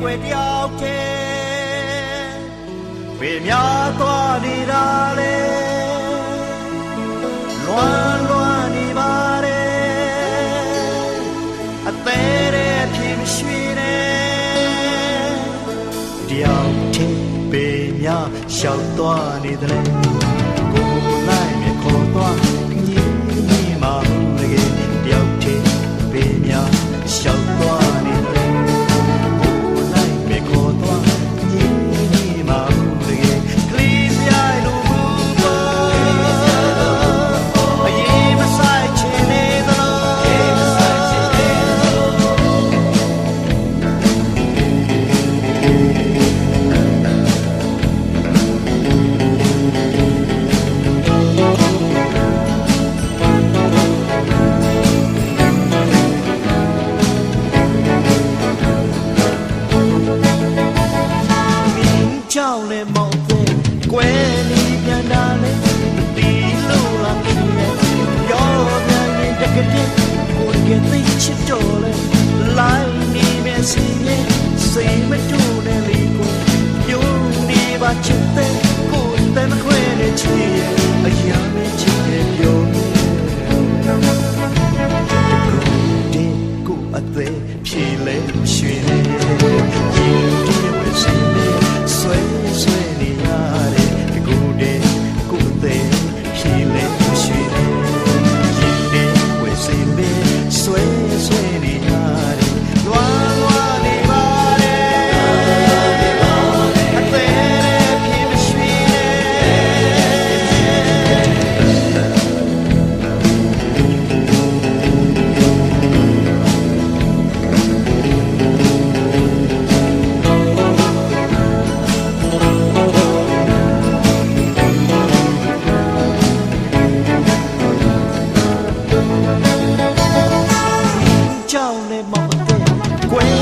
ကွယ်တယောက်တည်းဝေများသွားနေတာလေလွမ်းလွမ်းနေပါတယ်အသေးတဲ့ဖြစ်မရှိနဲ့တယောက်တည်းပေများရှောက်သွားနေတယ်ကိုလိုက်မြခေါ်သွားညီညီမတကယ်တယောက်တည်းပေများရှောက်သွားနေတယ်ကိုလိုက်မြခေါ်သွားညီညီမတကယ်ကလေးပြိုင်လို့ဘူးပေါ်အရေးမဆိုင်ချင်နေသကြောက်လေမောက်တဲ့ကွယ်နေပြန်တာလေဒီလိုလာခင်ရဲ့ရောပြန်ရင်တကတဲ့ကိုယ်ကသိချစ်တော်လေလိုက်နေမယ်စီရဲ့စိတ်မတူတဲ့လေကိုယုံနေပါချစ်တဲ့ကိုယ်တည်းမခွဲတဲ့ချစ်ရဲ့အရာနဲ့ချစ်တဲ့ပြောတဲ့ကိုအသေးဖြေလဲရွှေနေရင်ဒီဝစီနေဆွဲဆွဲနေရတယ်ကိုတဲ့ကိုတဲ့ဖြေလဲရွှေနေရင်ဒီဝစီနေဆွဲဆွဲနေရတယ်လွားလွားနေပါတယ်အသေးဖြေမရှိကြောက်လေမောက်တဲ့ကွယ်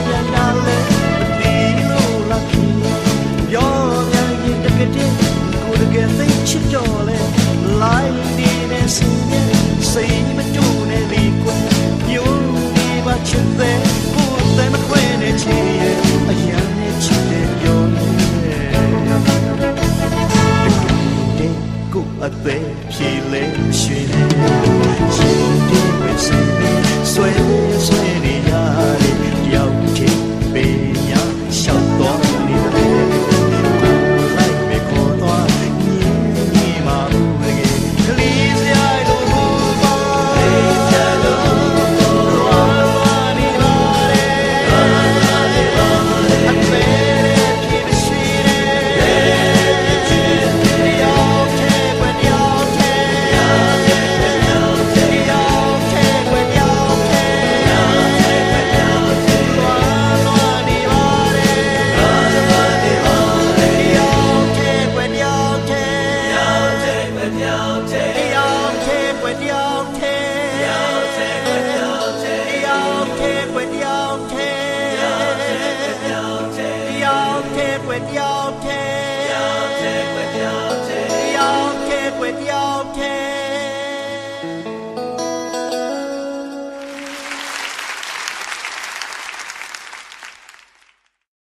ပြန်လာလေဒီလိုလာခင်ရောပြန်ရင်တကတဲ့ကိုယ်တကယ်သိချစ်တော်လေလိုက်နေတဲ့စင်ရဲ့စိတ်မတူနဲ့ဒီကွယ်ညို့နေပါချစ်တဲ့ကိုယ်တည်းမခွဲနဲ့ချစ်ရဲ့အရာနဲ့ချစ်တဲ့ပြောတဲ့ကိုယ်အသေးဖြေလဲရွှေနေ